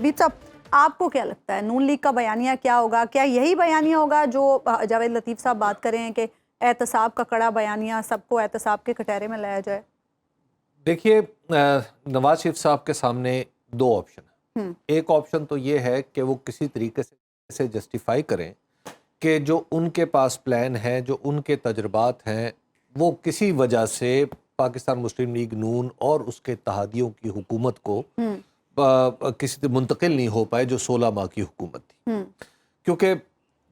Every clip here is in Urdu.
حبیب صاحب آپ کو کیا لگتا ہے نون لیگ کا بیانیہ کیا ہوگا؟ کیا یہی بیانیہ ہوگا جو جاوید لطیف صاحب بات کریں ہیں کہ احتساب کا کڑا بیانیہ، سب کو احتساب کے کٹہرے میں لایا جائے؟ دیکھیے نواز شریف صاحب کے سامنے دو آپشن ہیں۔ ایک آپشن تو یہ ہے کہ وہ کسی طریقے سے جسٹیفائی کریں کہ جو ان کے پاس پلان ہے، جو ان کے تجربات ہیں، وہ کسی وجہ سے پاکستان مسلم لیگ نون اور اس کے اتحادیوں کی حکومت کو کسی طرح منتقل نہیں ہو پائے جو 16 ماہ کی حکومت تھی۔ کیونکہ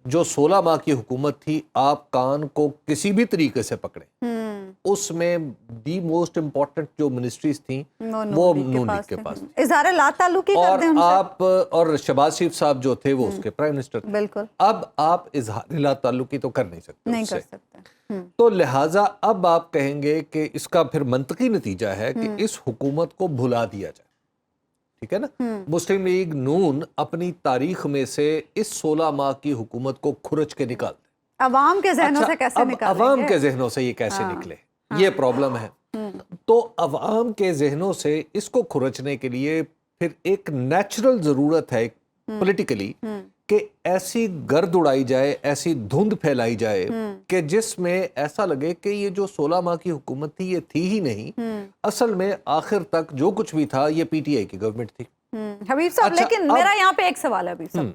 جو 16 ماہ کی حکومت تھی، آپ کان کو کسی بھی طریقے سے پکڑیں، اس میں دی موسٹ امپورٹنٹ جو منسٹریز تھیں وہ نون لیگ کے پاس تھی۔ اظہار لا تعلقی کر دیں ان سے۔ آپ اور شہباز شریف صاحب جو تھے وہ اس کے پرائم منسٹر تھے۔ بالکل۔ اب آپ اظہار لا تعلقی تو کر نہیں سکتے، نہیں کر سکتے۔ تو لہٰذا اب آپ کہیں گے کہ اس کا پھر منطقی نتیجہ ہے کہ اس حکومت کو بھلا دیا جائے، ٹھیک ہے نا؟ مسلم لیگ نون اپنی تاریخ میں سے اس 16 ماہ کی حکومت کو کھرچ کے نکال دے۔ عوام کے ذہنوں سے کیسے نکالیں گے؟ عوام کے ذہنوں سے یہ کیسے نکلے، یہ پرابلم ہے۔ تو عوام کے ذہنوں سے اس کو کھرچنے کے لیے پھر ایک نیچرل ضرورت ہے پولیٹیکلی کہ ایسی گرد اڑائی جائے، ایسی دھند پھیلائی جائے کہ جس میں ایسا لگے کہ یہ جو 16 ماہ کی حکومت تھی یہ تھی ہی نہیں، اصل میں آخر تک جو کچھ بھی تھا یہ پی ٹی آئی کی گورنمنٹ تھی۔ حبیب صاحب لیکن میرا یہاں پہ ایک سوال ہے حبیب صاحب،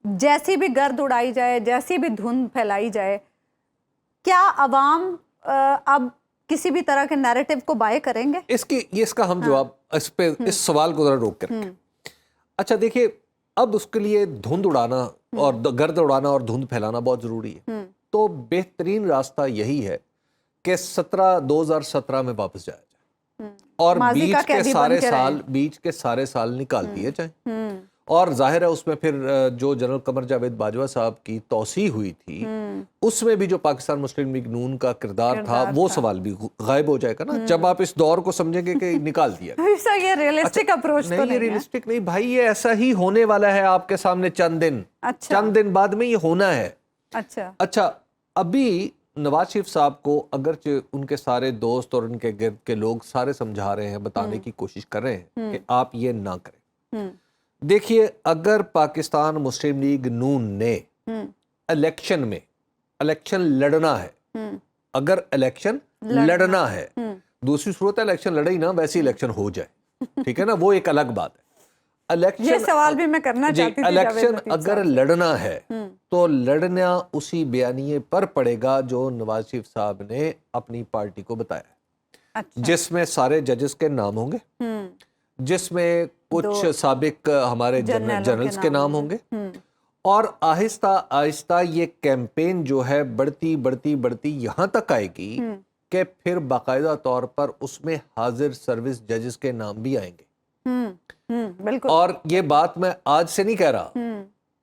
جیسی بھی گرد اڑائی جائے، جیسی بھی دھند پھیلائی جائے، کیا عوام اب کسی بھی طرح کے نیریٹو کو بائے کریں گے؟ اس کا ہم جواب اس سوال کو ذرا روک کر کے، اچھا دیکھیے، اب اس کے لیے دھند اڑانا اور گرد اڑانا اور دھند پھیلانا بہت ضروری ہے۔ تو بہترین راستہ یہی ہے کہ 2017 میں واپس جایا جائے اور بیچ کے سارے سال نکال دیے جائیں۔ اور ظاہر ہے اس میں پھر جو جنرل قمر جاوید باجوہ صاحب کی توسیع ہوئی تھی، اس میں بھی جو پاکستان مسلم لیگ نون کا کردار تھا وہ سوال بھی غائب ہو جائے گا نا، جب آپ اس دور کو سمجھیں گے کہ نکال دیا گیا۔ یہ ریئلسٹک اپروچ تو نہیں ہے۔ ریئلسٹک نہیں بھائی، یہ ایسا ہی ہونے والا ہے آپ کے سامنے چند دن بعد میں یہ ہونا ہے۔ اچھا ابھی نواز شریف صاحب کو اگرچہ ان کے سارے دوست اور ان کے گرد کے لوگ سارے سمجھا رہے ہیں، بتانے کی کوشش کر رہے ہیں کہ آپ یہ نہ کریں۔ دیکھیے، اگر پاکستان مسلم لیگ نون نے الیکشن لڑنا ہے، اگر الیکشن لڑنا ہے، دوسری صورت ہے الیکشن لڑے ہی نہ، ویسی الیکشن ہو جائے، ٹھیک ہے نا، وہ ایک الگ بات ہے۔ یہ سوال بھی میں کرنا چاہتی تھی۔ الیکشن اگر لڑنا ہے تو لڑنا اسی بیانیے پر پڑے گا جو نواز شریف صاحب نے اپنی پارٹی کو بتایا، جس میں سارے ججز کے نام ہوں گے، جس میں کچھ سابق ہمارے جنرلز کے نام ہوں گے، اور آہستہ آہستہ یہ کیمپین جو ہے بڑھتی یہاں تک آئے گی کہ پھر باقاعدہ طور پر اس میں حاضر سروس ججز کے نام بھی آئیں گے۔ اور یہ بات میں آج سے نہیں کہہ رہا،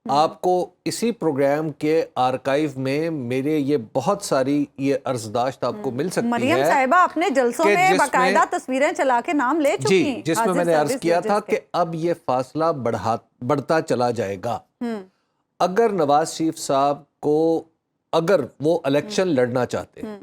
آپ کو اسی پروگرام کے آرکائیو میں میرے یہ بہت ساری یہ عرضداشت آپ کو مل سکتی ہے۔ مریم صاحبہ اپنے جلسوں میں باقاعدہ تصویریں چلا کے نام لے چکی ہیں، جس میں میں نے عرض کیا تھا کہ اب یہ فاصلہ بڑھتا چلا جائے گا۔ اگر نواز شریف صاحب کو، اگر وہ الیکشن لڑنا چاہتے ہیں،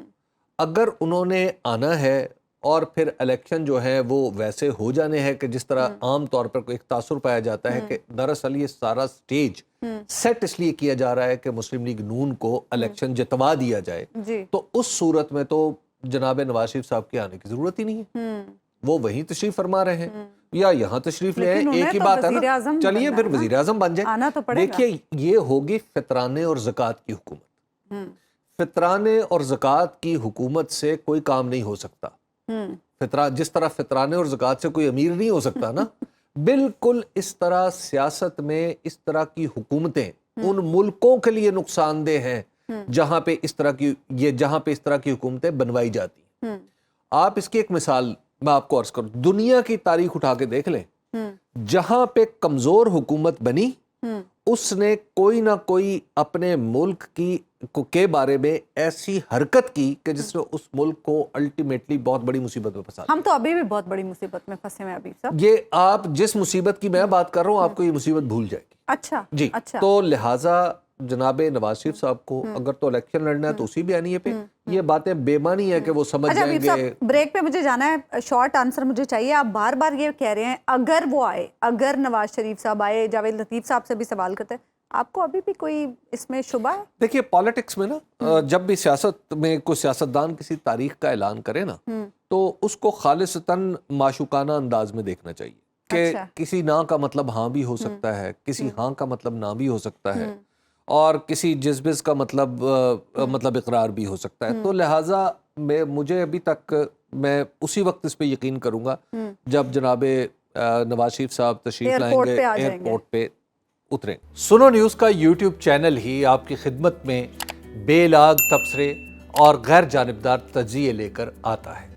اگر انہوں نے آنا ہے اور پھر الیکشن جو ہے وہ ویسے ہو جانے ہیں کہ جس طرح عام طور پر ایک تاثر پایا جاتا ہے کہ دراصل یہ سارا سٹیج سیٹ اس لیے کیا جا رہا ہے کہ مسلم لیگ نون کو الیکشن جتوا دیا جائے، تو اس صورت میں تو جناب نواز شریف صاحب کے آنے کی ضرورت ہی نہیں ہے۔ وہ وہیں تشریف فرما رہے ہیں یا یہاں تشریف لے آئیں، ایک ہی بات ہے نا، چلیے پھر وزیر اعظم بن جائیں۔ دیکھیے، یہ ہوگی فطرانے اور زکوٰۃ کی حکومت۔ فطرانے اور زکوٰۃ کی حکومت سے کوئی کام نہیں ہو سکتا۔ جس طرح فطرانے اور زکوٰۃ سے کوئی امیر نہیں ہو سکتا نا، بالکل اس طرح سیاست میں اس طرح کی حکومتیں ان ملکوں کے لیے نقصان دہ ہیں جہاں پہ اس طرح کی حکومتیں بنوائی جاتی ہیں۔ آپ اس کی ایک مثال میں آپ کو عرض کروں، دنیا کی تاریخ اٹھا کے دیکھ لیں، جہاں پہ کمزور حکومت بنی اس نے کوئی نہ کوئی اپنے ملک کے بارے میں ایسی حرکت کی کہ جس نے اس ملک کو الٹیمیٹلی بہت بڑی مصیبت میں پھنسا دیا۔ ہم تو ابھی بھی بہت بڑی مصیبت میں پھنسے ہیں حبیب صاحب۔ یہ آپ جس مصیبت کی میں بات کر رہا ہوں، آپ کو یہ مصیبت بھول جائے گی۔ اچھا جی، تو لہٰذا جناب نواز شریف صاحب کو اگر تو الیکشن لڑنا ہے تو اسی بیانیے پہ، یہ باتیں بے معنی ہے کہ وہ سمجھ اچھا جائیں حبیب گے۔ صاحب بریک پہ مجھے جانا ہے، شارٹ آنسر مجھے چاہیے. آپ بار بار یہ کہہ رہے ہیں اگر وہ آئے، اگر نواز شریف صاحب آئے، جاوید لطیف صاحب سے بھی سوال کرتے ہیں، آپ کو ابھی بھی کوئی اس میں شبہ ہے؟ دیکھیے پالیٹکس میں نا جب بھی سیاست میں کوئی سیاستدان کسی تاریخ کا اعلان کرے نا تو اس کو خالصتاً معشوقانہ انداز میں دیکھنا چاہیے کہ کسی نہ کا مطلب ہاں بھی ہو سکتا ہے، کسی ہاں کا مطلب نہ بھی ہو سکتا ہے، اور کسی جذبز کا مطلب اقرار بھی ہو سکتا ہے. تو لہٰذا مجھے ابھی تک میں اسی وقت اس پہ یقین کروں گا جب جناب نواز شریف صاحب تشریف لائیں گے، ایئرپورٹ پہ اتریں. سنو نیوز کا یوٹیوب چینل ہی آپ کی خدمت میں بے لاگ تبصرے اور غیر جانبدار تجزیے لے کر آتا ہے.